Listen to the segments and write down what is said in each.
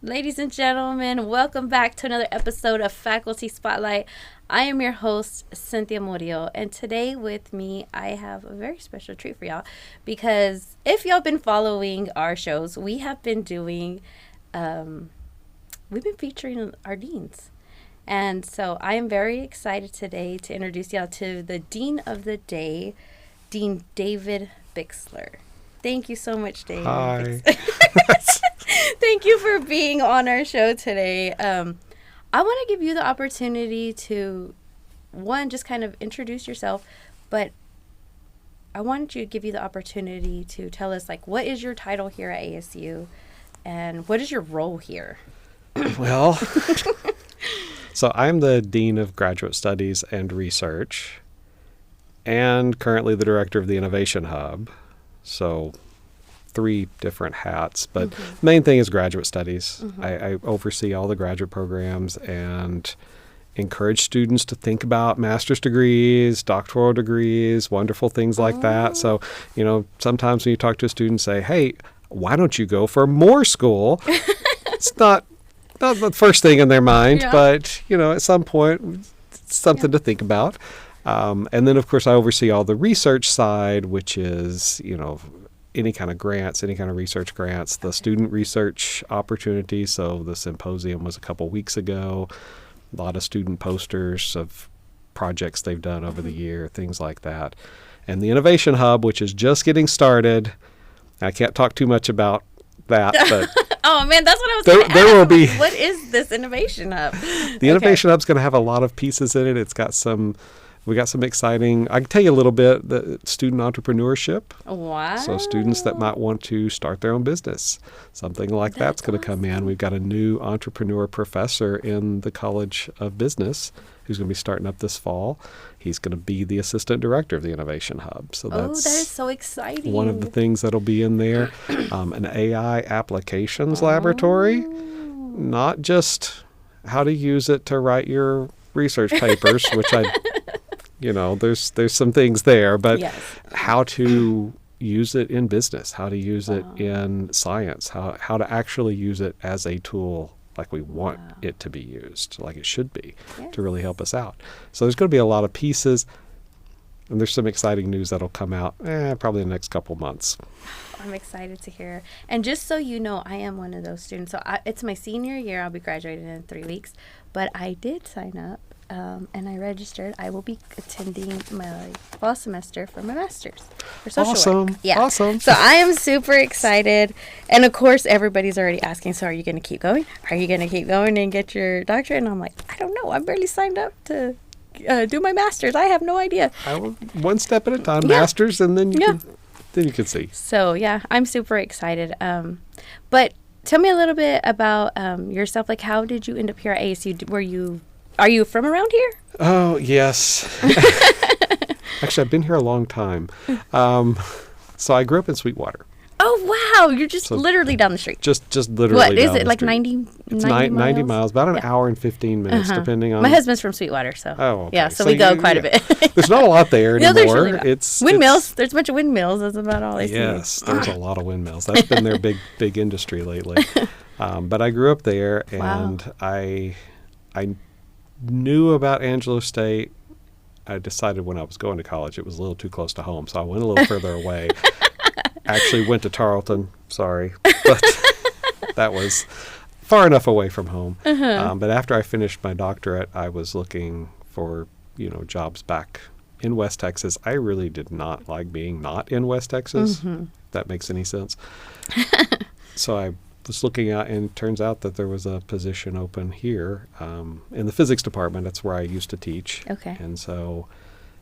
Ladies and gentlemen, welcome back to another episode of Faculty Spotlight. I am your host, Cynthia Murillo, and today with me, I have a very special treat for y'all because if y'all been following our shows, we have been doing, we've been featuring our deans. And so I am very excited today to introduce y'all to the Dean of the Day, Dean David Bixler. Thank you so much, Dave. Hi. Thank you for being on our show today. I want to give you the opportunity to, one, just kind of introduce yourself, but I wanted you to give you the opportunity to tell us, like, what is your title here at ASU and what is your role here? Well, so I'm the Dean of Graduate Studies and Research and currently the Director of the Innovation Hub. So 3 different hats, but the main thing is graduate studies. I oversee all the graduate programs and encourage students to think about master's degrees, doctoral degrees, wonderful things like that. So, sometimes when you talk to a student, say, hey, why don't you go for more school? It's not the first thing in their mind, but, at some point, it's something to think about. And then, of course, I oversee all the research side, which is, any kind of grants, any kind of research grants, the student research opportunities. So the symposium was a couple weeks ago. A lot of student posters of projects they've done over the year, things like that. And the Innovation Hub, which is just getting started. I can't talk too much about that, but oh man, that's what I was going to ask. There will be. What is this Innovation Hub? The Innovation Hub's going to have a lot of pieces in it. We got some exciting, I can tell you a little bit, the student entrepreneurship. Wow. So students that might want to start their own business, something like that's going to come in. We've got a new entrepreneur professor in the College of Business who's going to be starting up this fall. He's going to be the assistant director of the Innovation Hub. So that is so exciting. One of the things that'll be in there. An AI applications laboratory, not just how to use it to write your research papers, which there's some things there, but how to use it in business, how to use it in science, how to actually use it as a tool like we want it to be used, like it should be, to really help us out. So there's going to be a lot of pieces, and there's some exciting news that'll come out probably in the next couple months. I'm excited to hear. And just so you know, I am one of those students. So it's my senior year. I'll be graduating in 3 weeks, but I did sign up. And I registered. I will be attending my fall semester for my master's for social work. Yeah. Awesome. So I am super excited. And of course, everybody's already asking, so are you going to keep going? Are you going to keep going and get your doctorate? And I'm like, I don't know. I'm barely signed up to do my master's. I have no idea. One step at a time, master's, and then you can see. So, I'm super excited. But tell me a little bit about yourself. Like, how did you end up here at ASU? Are you from around here? Oh, yes. Actually, I've been here a long time. So I grew up in Sweetwater. Oh, wow. You're just literally down the street. Just literally What, is down it the like street. 90 It's 90 miles, about an hour and 15 minutes, depending on... My husband's from Sweetwater, so... Oh, okay. Yeah, so we go quite a bit. There's not a lot there anymore. No, there's really not. It's windmills. There's a bunch of windmills. That's about all I see. Yes, there's a lot of windmills. That's been their big industry lately. But I grew up there, and I knew about Angelo State. I decided when I was going to college it was a little too close to home, so I went a little further away. Actually went to Tarleton, sorry, but that was far enough away from home. But after I finished my doctorate, I was looking for jobs back in West Texas. I really did not like being not in West Texas, if that makes any sense. So I was looking out, and it turns out that there was a position open here in the physics department. That's where I used to teach. Okay. And so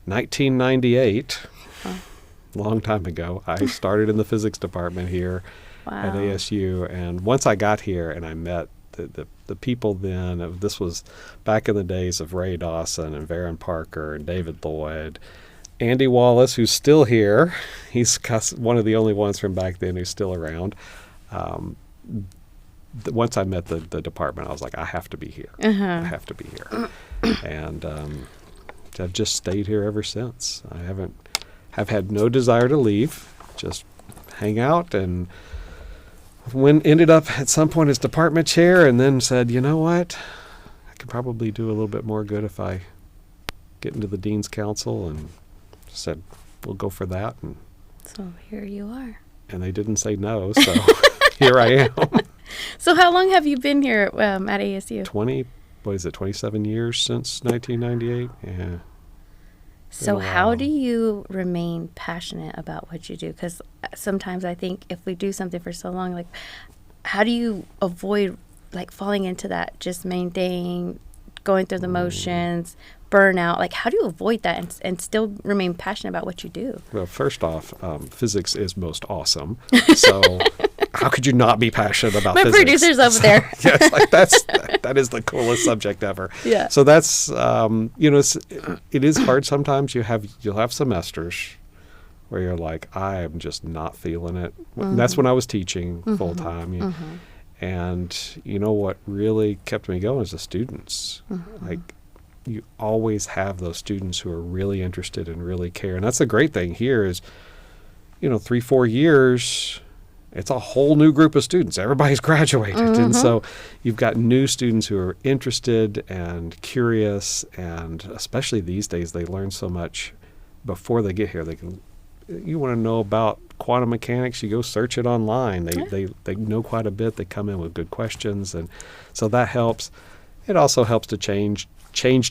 1998, long time ago, I started in the physics department here at ASU. And once I got here and I met the people then, this was back in the days of Ray Dawson and Varen Parker and David Lloyd. Andy Wallace, who's still here. He's one of the only ones from back then who's still around. Once I met the department, I was like, I have to be here. I have to be here. And I've just stayed here ever since. Have had no desire to leave, just hang out and ended up at some point as department chair, and then said, you know what, I could probably do a little bit more good if I get into the Dean's Council, and said, we'll go for that. And so here you are. And they didn't say no, so here I am. So how long have you been here at ASU? 27 years since 1998? Yeah. So how do you remain passionate about what you do? Because sometimes I think if we do something for so long, like, how do you avoid, like, falling into that just maintaining, going through the motions, burnout? Like, how do you avoid that and still remain passionate about what you do? Well, first off, physics is most awesome. So how could you not be passionate about My physics? producer's over there. Yeah, it's like that is the coolest subject ever. Yeah. So that's it is hard sometimes. You'll have semesters where you're like, I am just not feeling it. Mm-hmm. That's when I was teaching full time. Mm-hmm. And you know what really kept me going is the students. Mm-hmm. Like, you always have those students who are really interested and really care. And that's the great thing here is, 3-4 years, it's a whole new group of students. Everybody's graduated. Mm-hmm. And so you've got new students who are interested and curious. And especially these days, they learn so much before they get here. You want to know about quantum mechanics, you go search it online. They know quite a bit. They come in with good questions. And so that helps. It also helps to change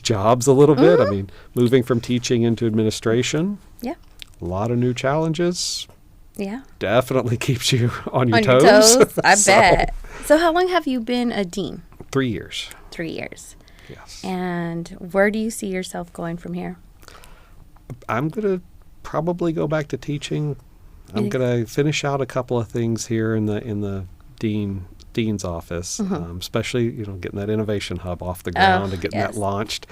jobs a little bit. I mean, moving from teaching into administration. Yeah. A lot of new challenges. Yeah. Definitely keeps you on your toes. I bet. So how long have you been a dean? 3 years. 3 years. Yes. And where do you see yourself going from here? I'm going to probably go back to teaching. I'm going to finish out a couple of things here in the dean's office, especially getting that innovation hub off the ground and getting that launched.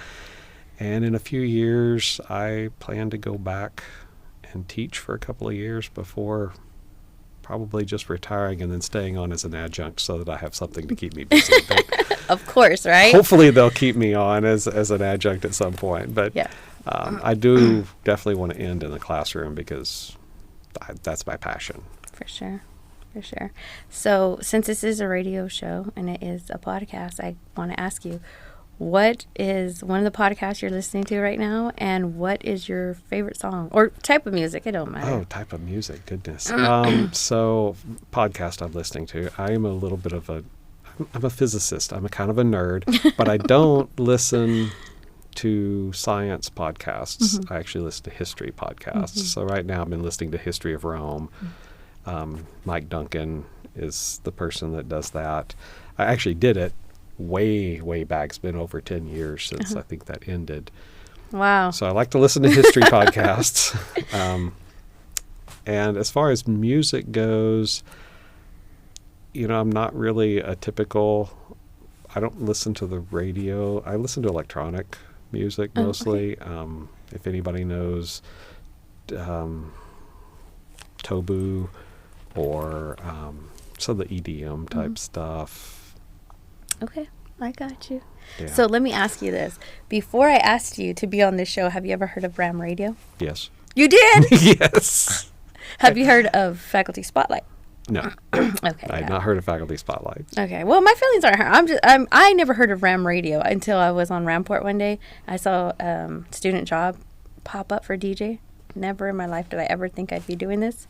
And in a few years, I plan to go back and teach for a couple of years before probably just retiring and then staying on as an adjunct so that I have something to keep me busy. Of course, right? Hopefully they'll keep me on as an adjunct at some point. But I do definitely want to end in the classroom because that's my passion. For sure. So since this is a radio show and it is a podcast, I want to ask you, what is one of the podcasts you're listening to right now, and what is your favorite song or type of music? It don't matter. Oh, type of music. Goodness. So podcast I'm listening to, I am a little bit of I'm a physicist. I'm a kind of a nerd, but I don't listen to science podcasts. I actually listen to history podcasts. So right now I've been listening to History of Rome. Mike Duncan is the person that does that. I actually did it way back. It's been over 10 years since I think that ended. Wow. So I like to listen to history podcasts. And as far as music goes, I'm not really a typical, I don't listen to the radio. I listen to electronic music mostly. Okay. If anybody knows Tobu or some of the EDM type stuff. Okay, I got you. Yeah. So let me ask you this. Before I asked you to be on this show, have you ever heard of Ram Radio? Yes. You did? Yes. Have you heard of Faculty Spotlight? No. Okay. I had not heard of Faculty Spotlight. Okay. Well, my feelings aren't hurt. I never heard of Ram Radio until I was on Ramport one day. I saw student job pop up for DJ. Never in my life did I ever think I'd be doing this.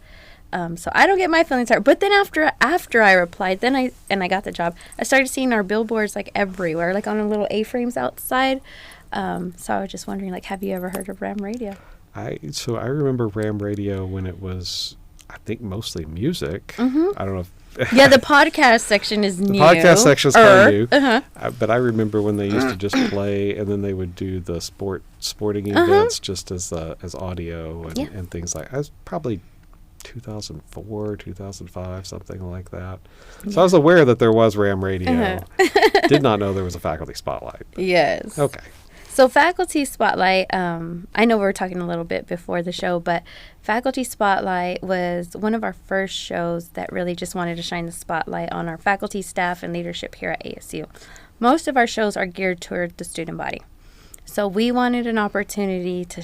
So I don't get my feelings hurt. But then after I replied, I got the job, I started seeing our billboards like everywhere, like on the little A-frames outside. So I was just wondering, like, have you ever heard of Ram Radio? I remember Ram Radio when it was, I think, mostly music. I don't know if yeah, the podcast section is new. The podcast section is kind of new. But I remember when they used to just play, and then they would do the sporting events just as audio and things like that. I was probably 2004, 2005, something like that. So I was aware that there was Ram Radio. Did not know there was a Faculty Spotlight. Yes. Okay. So Faculty Spotlight, I know we were talking a little bit before the show, but Faculty Spotlight was one of our first shows that really just wanted to shine the spotlight on our faculty, staff, and leadership here at ASU. Most of our shows are geared toward the student body. So we wanted an opportunity to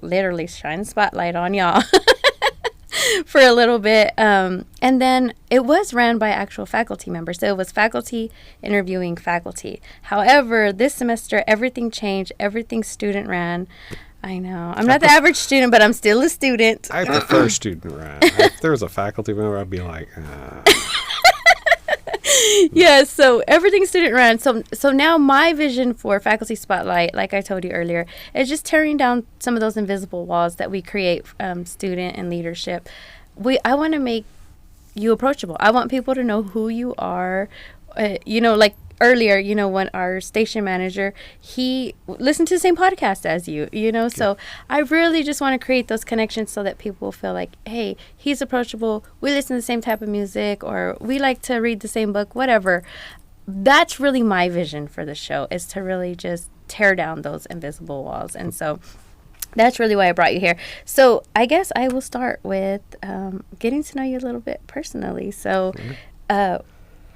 literally shine the spotlight on y'all. for a little bit. And then it was ran by actual faculty members. So it was faculty interviewing faculty. However, this semester, everything changed. Everything student ran. I know. I'm not the average student, but I'm still a student. I prefer student ran. If there was a faculty member, I'd be like, Yeah, so everything student ran. So now my vision for Faculty Spotlight, like I told you earlier, is just tearing down some of those invisible walls that we create, student and leadership. I want to make you approachable. I want people to know who you are. Like earlier, when our station manager, he listened to the same podcast as you, so I really just want to create those connections so that people feel like, hey, he's approachable, we listen to the same type of music, or we like to read the same book, whatever. That's really my vision for the show, is to really just tear down those invisible walls. And so that's really why I brought you here. So I guess I will start with getting to know you a little bit personally. So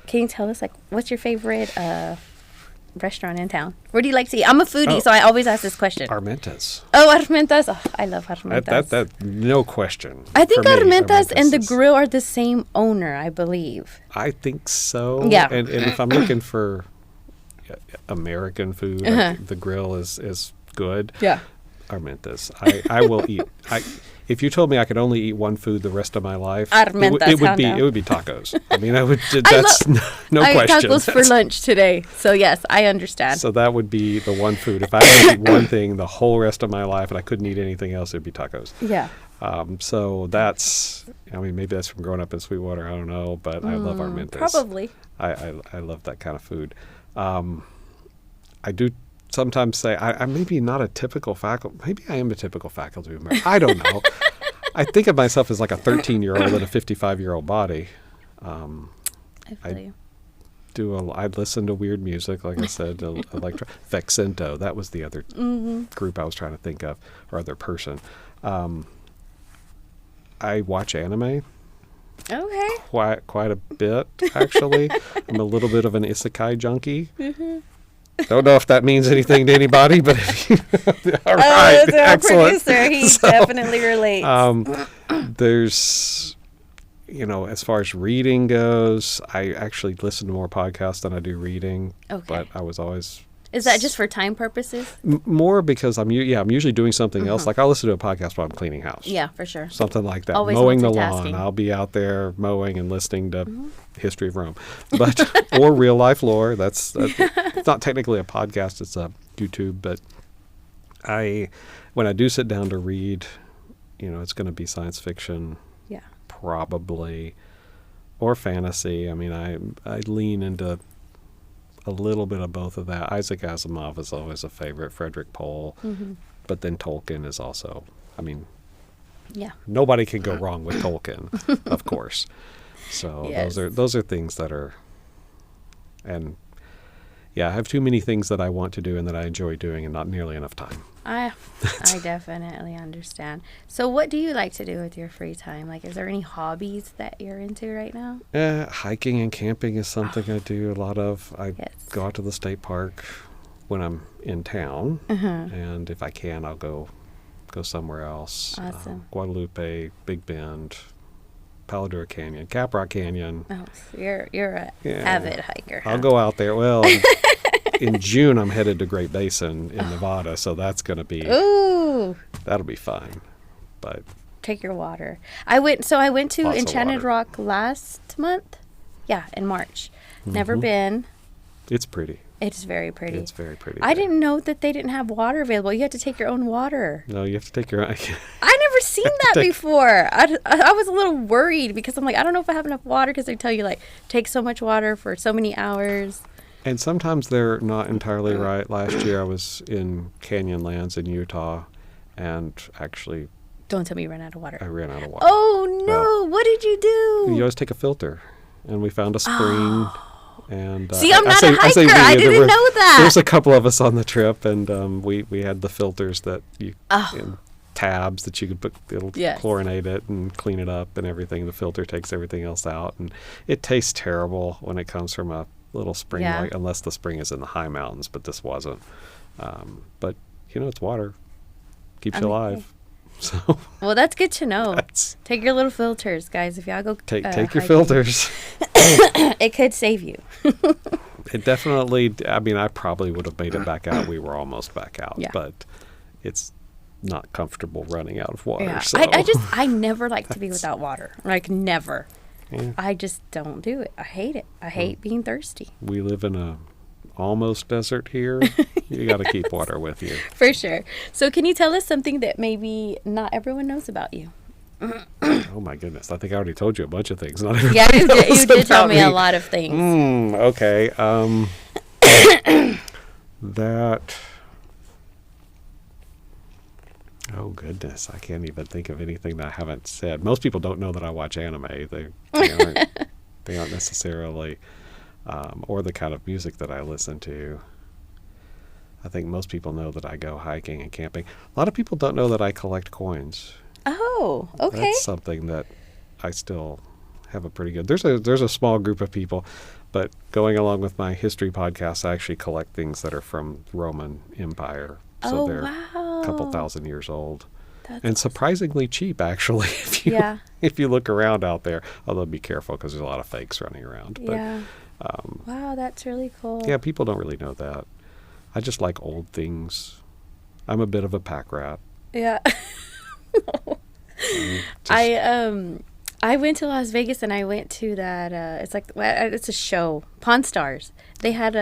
can you tell us, what's your favorite restaurant in town? Where do you like to eat? I'm a foodie, so I always ask this question. Armentas. Oh, Armentas. Oh, I love Armentas. That no question. I think Armentas and the grill are the same owner, I believe. I think so. Yeah. And if I'm looking for American food, the grill is good. Yeah. Armentas. I will eat. If you told me I could only eat one food the rest of my life, Armentas, it would be tacos. I mean, that's no I ate question. tacos for lunch today, so yes, I understand. So that would be the one food. If I had to eat one thing the whole rest of my life and I couldn't eat anything else, it'd be tacos. Yeah. So that's, maybe that's from growing up in Sweetwater. I don't know, but I love Armentas. Probably. I love that kind of food. I do sometimes say I'm maybe not a typical faculty. Maybe I am a typical faculty member. I don't know. I think of myself as like a 13-year-old in a 55-year-old body. I feel you. I listen to weird music, like I said, Vexento. That was the other group I was trying to think of, or other person. I watch anime. Okay. Quite a bit, actually. I'm a little bit of an isekai junkie. Don't know if that means anything to anybody, but all right, that's our excellent. producer. He definitely relates. There's, as far as reading goes, I actually listen to more podcasts than I do reading. Okay. But I was always. Is that just for time purposes? More because I'm usually doing something else. Like I'll listen to a podcast while I'm cleaning house. Yeah, for sure. Something like that. Always mowing the multitasking. lawn. I'll be out there mowing and listening to History of Rome, or real life lore. That's it's not technically a podcast. It's a YouTube. But when I do sit down to read, it's going to be science fiction. Yeah. Probably, or fantasy. I mean, I lean into a little bit of both of that. Isaac Asimov is always a favorite. Frederick Pohl, but then Tolkien is also. I mean, yeah. Nobody can go wrong with Tolkien, of course. So Yes. those are things that are, and I have too many things that I want to do and that I enjoy doing, and not nearly enough time. I definitely understand. So what do you like to do with your free time? Is there any hobbies that you're into right now? Hiking and camping is something I do a lot of. I Yes. go out to the state park when I'm in town, and if I can, I'll go somewhere else. Awesome. Guadalupe, Big Bend, Palo Duro Canyon, Caprock Canyon. Oh, so you're an avid hiker. Huh? I'll go out there. Well, in June, I'm headed to Great Basin in Nevada, so that's going to be. Ooh. That'll be fun. But Take your water. I went to Lots of Enchanted water. Rock last month. Yeah, in March. Never been. it's pretty. It's very pretty. It's very pretty. I there. didn't know that they didn't have water available. You had to take your own water. No, you have to take your. I never seen that before. I was a little worried because I'm like, I don't know if I have enough water, because they tell you take so much water for so many hours. And sometimes they're not entirely right. Last year I was in Canyonlands in Utah, and actually Don't tell me you ran out of water. I ran out of water. Oh no! Well, What did you do? You always take a filter, and we found a spring. And See, I'm not a hiker. I didn't know that. There's a couple of us on the trip, and we had the filters that and tabs that you could put. It'll Yes. chlorinate it and clean it up and everything. The filter takes everything else out, and it tastes terrible when it comes from a little spring, Yeah. unless the spring is in the high mountains. But this wasn't. But it's water. Keeps you alive. So Well, that's good to know. Take your little filters, guys. If y'all go take your hiking, filters. it could save you. It definitely, I mean, I probably would have made it back out. We were almost back out, Yeah. but it's not comfortable running out of water. Yeah. So. I never like to be without water. Like, never. Yeah. I just don't do it. I hate it. I hate being thirsty. We live in a almost desert here. You got to keep water with you. For sure. So can you tell us something that maybe not everyone knows about you? Oh my goodness! I think I already told you a bunch of things. Not everybody Yeah, you knows did tell about me a lot of things. Okay. That. Oh goodness! I can't even think of anything that I haven't said. Most people don't know that I watch anime. They aren't necessarily, or the kind of music that I listen to. I think most people know that I go hiking and camping. A lot of people don't know that I collect coins. Oh, okay. That's something that I still have a pretty good. There's a small group of people, but going along with my history podcast, I actually collect things that are from Roman Empire. So they're wow. a couple thousand years old. That's And surprisingly cheap, actually, if you look around out there. Although be careful because there's a lot of fakes running around. But, Yeah. Wow, that's really cool. yeah, people don't really know that. I just like old things. I'm a bit of a pack rat. Yeah. I went to Las Vegas and I went to that it's a show, Pawn Stars. They had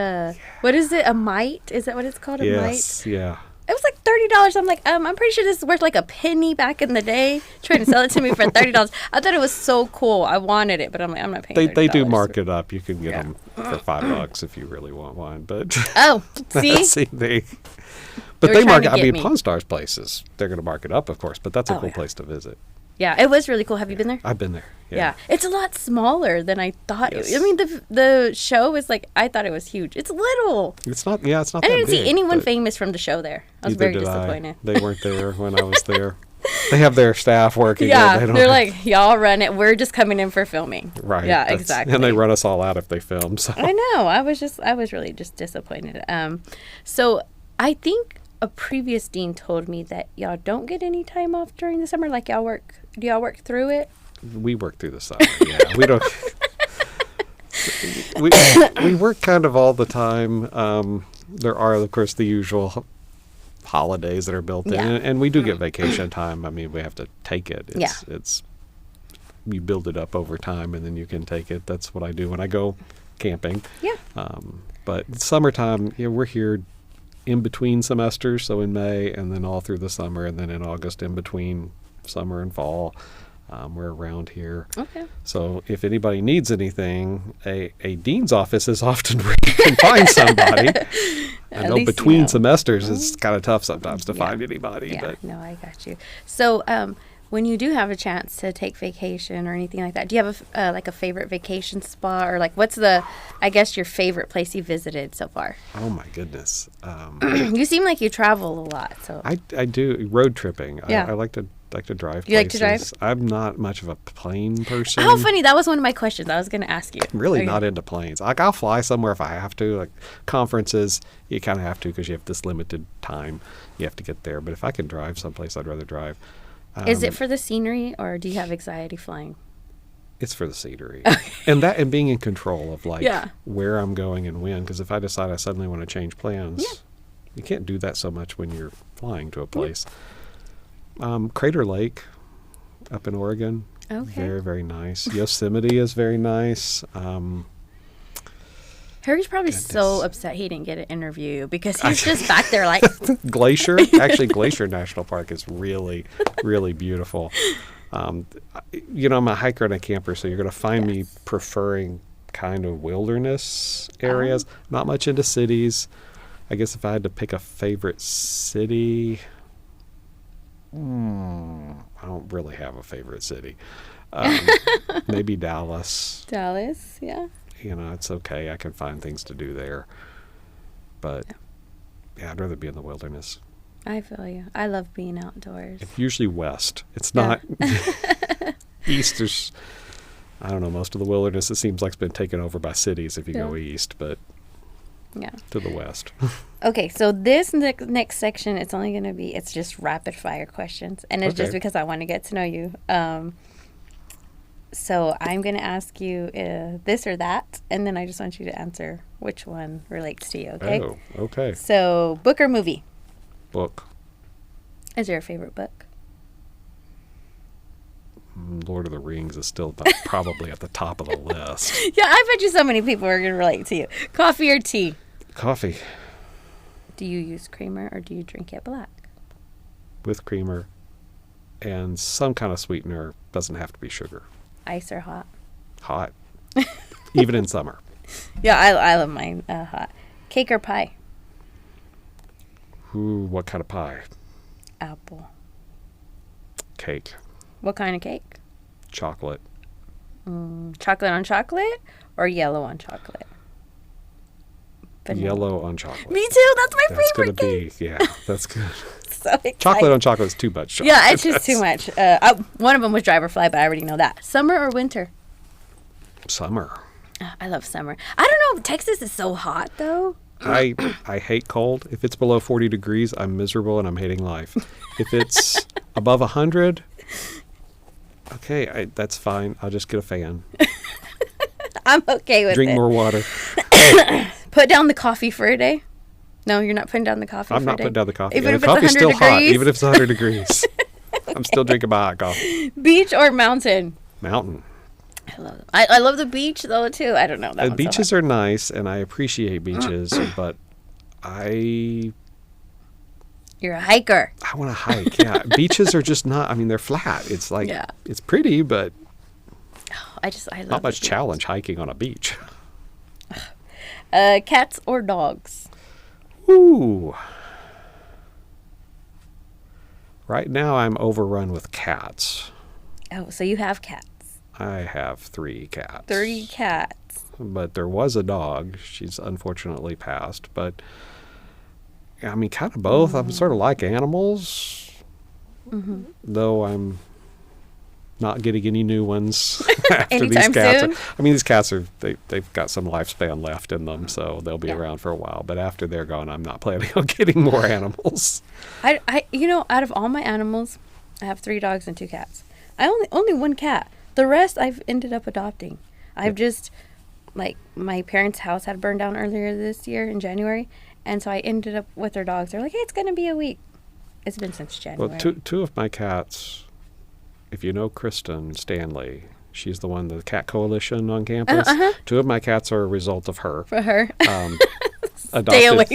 what is it, a mite? Is that what it's called? A Yes, mite? yeah. It was like $30. I'm like, I'm pretty sure this is worth like a penny back in the day. Trying to sell it to me for $30. I thought it was so cool. I wanted it, but I'm like, I'm not paying $30. They do mark it up. You can get them for $5 if you really want one. But oh, see, but they mark it. I get mean, me. Pawn Stars places, they're going to mark it up, of course. But that's a cool place to visit. yeah, it was really cool. Have you been there? I've been there. Yeah, it's a lot smaller than I thought. Yes. I mean, the show is like, I thought it was huge. It's little. It's not. Yeah, it's not. I that didn't see big, anyone but famous from the show there. I was neither very did I. disappointed. They weren't there when I was there. They have their staff working. Yeah, They don't they're like, y'all run it. We're just coming in for filming. right. Yeah, exactly. And they run us all out if they film. So I know. I was really just disappointed. So I think a previous dean told me that y'all don't get any time off during the summer. Like y'all work. Do y'all work through it? we work through the summer. Yeah, we don't. we work kind of all the time. There are, of course, the usual holidays that are built in, and we do get vacation time. I mean, we have to take it. It's you build it up over time, and then you can take it. That's what I do when I go camping. Yeah. But summertime, we're here in between semesters, so in May, and then all through the summer, and then in August in between summer and fall. We're around here. Okay. So if anybody needs anything, a dean's office is often where you can find somebody. I know between semesters it's kind of tough sometimes to find anybody. Yeah, but no, I got you. So when you do have a chance to take vacation or anything like that, do you have like a favorite vacation spot, or like what's your favorite place you visited so far? Oh my goodness. You seem like you travel a lot. So I do road tripping. Yeah. I like to drive. You like to drive? I'm not much of a plane person. How funny. That was one of my questions I was going to ask you. I'm really not into planes. Like, I'll fly somewhere if I have to. Like conferences, you kind of have to because you have this limited time. You have to get there. But if I can drive someplace, I'd rather drive. Is it for the scenery, or do you have anxiety flying? It's for the scenery. and being in control of where I'm going and when. Because if I decide I suddenly want to change plans, you can't do that so much when you're flying to a place. Crater Lake up in Oregon. Okay. Very, very nice. Yosemite is very nice. Harry's probably so upset he didn't get an interview because he's just back there like... Glacier. Actually, Glacier National Park is really, really beautiful. I'm a hiker and a camper, so you're going to find me preferring kind of wilderness areas. Not much into cities. I guess if I had to pick a favorite city... I don't really have a favorite city. Maybe Dallas. Dallas, yeah. It's okay. I can find things to do there. But, I'd rather be in the wilderness. I feel you. I love being outdoors. It's usually west. It's not east. There's, I don't know, most of the wilderness, it seems like it's been taken over by cities if you go east. But Yeah. To the west. Okay, so this next section, it's just rapid fire questions. And it's just Okay. because I want to get to know you. So I'm going to ask you this or that, and then I just want you to answer which one relates to you, okay? Oh, okay. So, book or movie? Book. Is there a favorite book? Lord of the Rings is still probably at the top of the list. Yeah, I bet you so many people are going to relate to you. Coffee or tea? Coffee. Do you use creamer or do you drink it black? With creamer and some kind of sweetener. Doesn't have to be sugar. Ice or hot? Hot. Even in summer. Yeah, I love mine hot. Cake or pie? Ooh, what kind of pie? Apple. Cake. What kind of cake? Chocolate. Chocolate on chocolate or yellow on chocolate? Vanilla. Yellow on chocolate. Me too. That's my That's favorite gonna cake. be, yeah, that's good. So excited. Chocolate on chocolate is too much chocolate. Yeah, it's just too much. One of them was driver fly, but I already know that. Summer or winter? Summer. I love summer. I don't know. Texas is so hot, though. I hate cold. If it's below 40 degrees, I'm miserable and I'm hating life. If it's above 100, okay, that's fine. I'll just get a fan. I'm okay with Drink it. more water. Put down the coffee for a day. No, you're not putting down the coffee I'm for not a day? putting down the coffee. Even And if the it's coffee's 100 still hot, degrees? even if it's 100 degrees. I'm still drinking my hot coffee. Beach or mountain? Mountain. I love it. I love the beach, though, too. I don't know. That one's so Beaches hot. are nice, and I appreciate beaches, but I You're a hiker. want to hike. Yeah, beaches are just not. I mean, they're flat. It's like Yeah. it's pretty, but I love not much the beach. challenge hiking on a beach. Cats or dogs? Ooh. Right now, I'm overrun with cats. Oh, so you have cats. I have 3 cats. 30 cats. But there was a dog. She's unfortunately passed. But I mean, kind of both. I'm sort of like animals, though I'm not getting any new ones after these Anytime cats. soon? I mean, these cats they've got some lifespan left in them, so they'll be around for a while. But after they're gone, I'm not planning on getting more animals. Out of all my animals, I have 3 dogs and 2 cats. I only 1 cat. The rest I've ended up adopting. I've just, like, my parents' house had burned down earlier this year in January, and so I ended up with their dogs. They're like, hey, it's going to be a week. It's been since January. Well, two of my cats, if you know Kristen Stanley, she's the one, the Cat Coalition on campus. 2 of my cats are a result of her. For her. Adopted away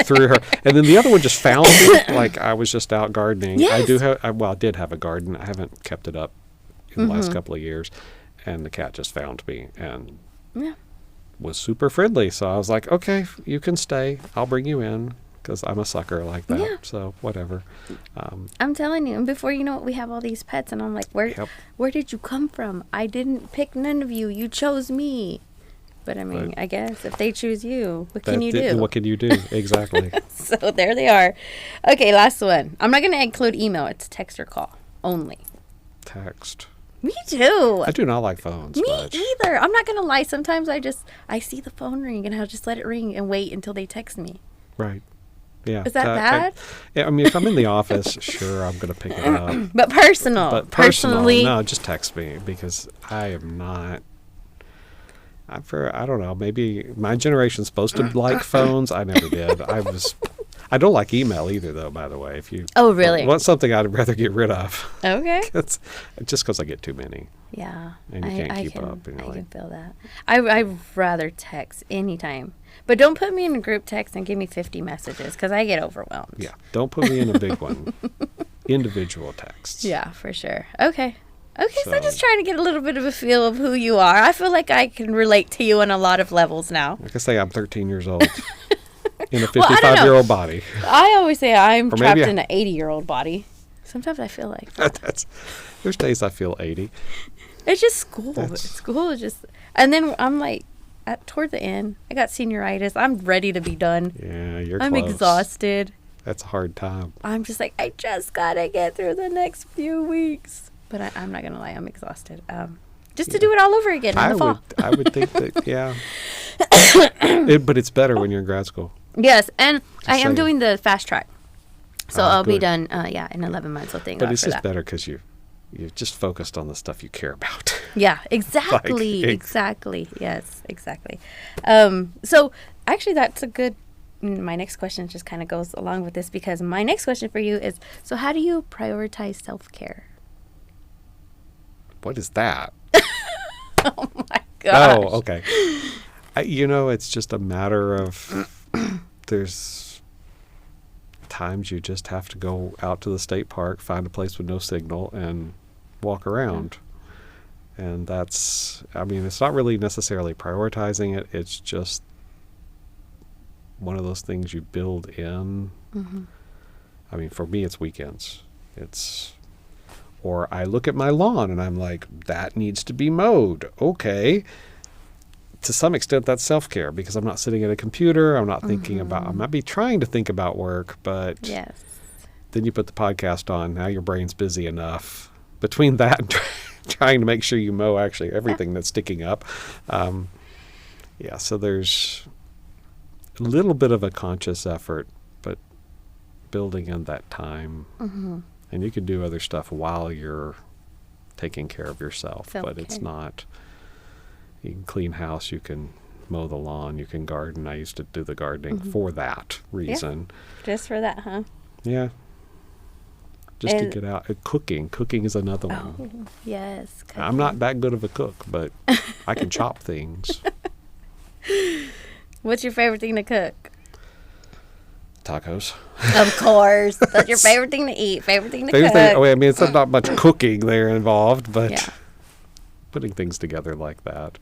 through her, and then the other one just found me. Like I was just out gardening. Yes. I did have a garden. I haven't kept it up in the last couple of years, and the cat just found me and Yeah. was super friendly. So I was like, okay, you can stay. I'll bring you in because I'm a sucker like that. Yeah. So whatever. I'm telling you, and before you know it, we have all these pets, and I'm like, where did you come from? I didn't pick none of you. You chose me. But I mean, I guess if they choose you, what can you do? What can you do? Exactly. So there they are. Okay, last one. I'm not going to include email. It's text or call only. Text. Me too. I do not like phones Me much. either. I'm not going to lie. Sometimes I see the phone ring and I'll just let it ring and wait until they text me. Right. Yeah. Is that bad? I mean, if I'm in the office, sure, I'm going to pick it up. But personal. But Personally. no, just text me because I am not. I don't know. Maybe my generation's supposed to like phones. I never did. I don't like email either, though. By the way, if you Really? want something, I'd rather get rid of. Okay. It's just because I get too many. Yeah. And you can't keep up, you know, I like- can feel that. I'd rather text anytime. But don't put me in a group text and give me 50 messages because I get overwhelmed. Yeah, don't put me in a big one. Individual texts. Yeah, for sure. Okay, so I'm So- just trying to get a little bit of a feel of who you are. I feel like I can relate to you on a lot of levels now. Like I say, I'm 13 years old in a Well, I don't know. 55-year-old body. I always say I'm Or trapped maybe in an 80-year-old body. Sometimes I feel like There's days I feel 80. it's just school. That's- School is just, and then I'm like, toward the end, I got senioritis. I'm ready to be done. Yeah, you're I'm close. exhausted. That's a hard time. I'm just like, I just gotta get through the next few weeks. But I'm not gonna lie, I'm exhausted. Just to do it all over again in the fall. I would think that, yeah. But it's better when you're in grad school. Yes, and I am saying. doing the fast track. So I'll be good. done, in 11 months. So thank God But it's for just that. better because you're just focused on the stuff you care about. Yeah, exactly. Like, exactly. Yes, exactly. So actually, that's a good. My next question just kind of goes along with this because my next question for you is: so how do you prioritize self-care? What is that? Oh my gosh. Oh, okay. It's just a matter of there's times you just have to go out to the state park, find a place with no signal, and walk around. And it's not really necessarily prioritizing it. It's just one of those things you build in. Mm-hmm. For me, it's weekends. Or I look at my lawn and I'm like, that needs to be mowed. Okay. To some extent, that's self-care because I'm not sitting at a computer. I'm not thinking about, I might be trying to think about work, but Yes. then you put the podcast on. Now your brain's busy enough. Between that and trying to make sure you mow actually everything that's sticking up. So there's a little bit of a conscious effort, but building in that time. Mm-hmm. And you can do other stuff while you're taking care of yourself, Self-care. but it's not, you can clean house, you can mow the lawn, you can garden. I used to do the gardening for that reason. Just for that, huh? Yeah. Just And- to get out. Cooking is another one. Oh, yes. I'm not that good of a cook, but I can chop things. What's your favorite thing to cook? Tacos. Of course. That's your favorite thing to eat, favorite thing to cook. It's not much cooking there involved, but Yeah. putting things together like that.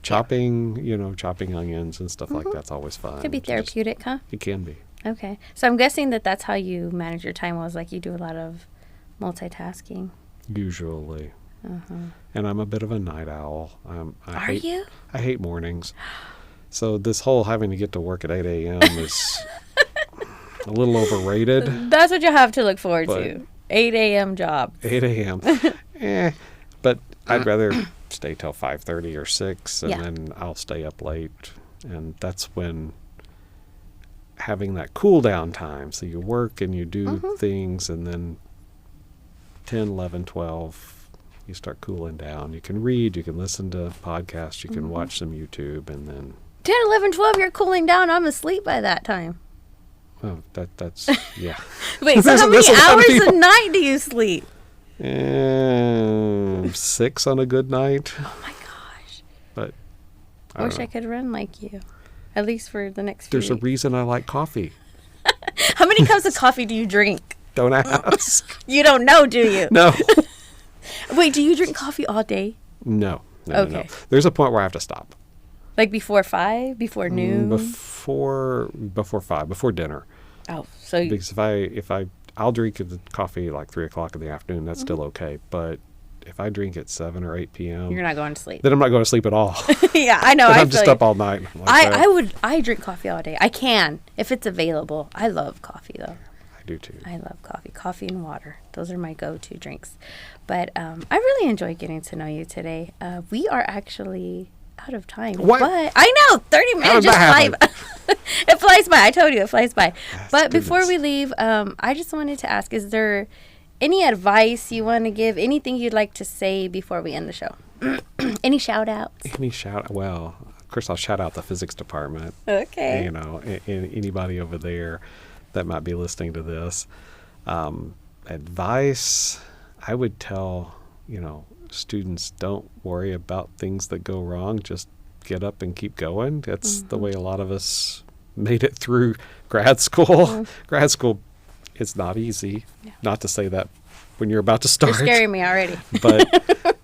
Chopping, chopping onions and stuff like that's always fun. Could be therapeutic, huh? It can be. Okay. So I'm guessing that's how you manage your time was like you do a lot of multitasking. Usually. And I'm a bit of a night owl. Are you? I hate mornings. So this whole having to get to work at 8 a.m. is a little overrated. That's what you have to look forward But- to. 8 a.m. job. 8 a.m. But I'd rather stay till 5:30 or 6, and Yeah. then I'll stay up late. And that's when having that cool down time. So you work and you do things, and then 10, 11, 12, you start cooling down. You can read, you can listen to podcasts, you can watch some YouTube, and then 10, 11, 12, you're cooling down. I'm asleep by that time. that's yeah. Wait, so how many That's a lot of hours a people. night do you sleep? 6 on a good night, Oh my gosh. but I wish don't I know. could run like you. At least for the next few There's a weeks. reason I like coffee. How many cups of coffee do you drink? Don't ask. You don't know, do you? No. Wait, do you drink coffee all day? No. No. Okay. There's a point where I have to stop. Like before 5? Before noon? Before 5, before dinner. Oh, so you, Because I'll drink the coffee like 3 o'clock in the afternoon. That's still okay. But if I drink at 7 or 8 p.m., you're not going to sleep. then I'm not going to sleep at all. Yeah, I know. Then I I'm just feel up all night. I'm like, I drink coffee all day. I can if it's available. I love coffee though. I do too. I love coffee. Coffee and water. Those are my go-to drinks. But I really enjoyed getting to know you today. We are actually out of time. What? But I know 30 minutes did just that fly happen? by. It flies by. I told you it flies by. But Goodness. before we leave, I just wanted to ask: is there any advice you want to give? Anything you'd like to say before we end the show? Any shout-outs? Well, of course, I'll shout out the physics department. Okay. Anybody over there that might be listening to this. Advice, I would tell, students, don't worry about things that go wrong. Just get up and keep going. That's the way a lot of us made it through grad school. Grad school, it's not easy. Yeah. Not to say that when you're about to start. You're scaring me already. But,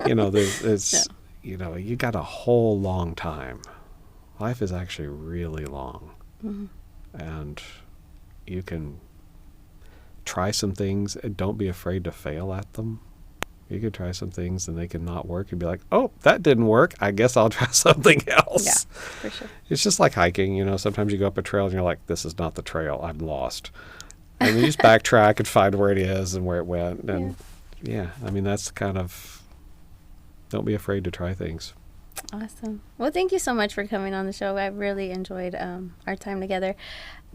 there's you got a whole long time. Life is actually really long. And you can try some things and don't be afraid to fail at them. You can try some things and they can not work and be like, oh, that didn't work. I guess I'll try something else. Yeah, for sure. It's just like hiking. Sometimes you go up a trail and you're like, this is not the trail. I'm lost. And then you just backtrack and find where it is and where it went. And that's kind of, don't be afraid to try things. Awesome. Well, thank you so much for coming on the show. I really enjoyed our time together.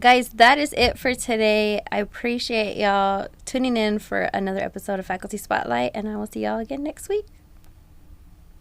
Guys, that is it for today. I appreciate y'all tuning in for another episode of Faculty Spotlight, and I will see y'all again next week.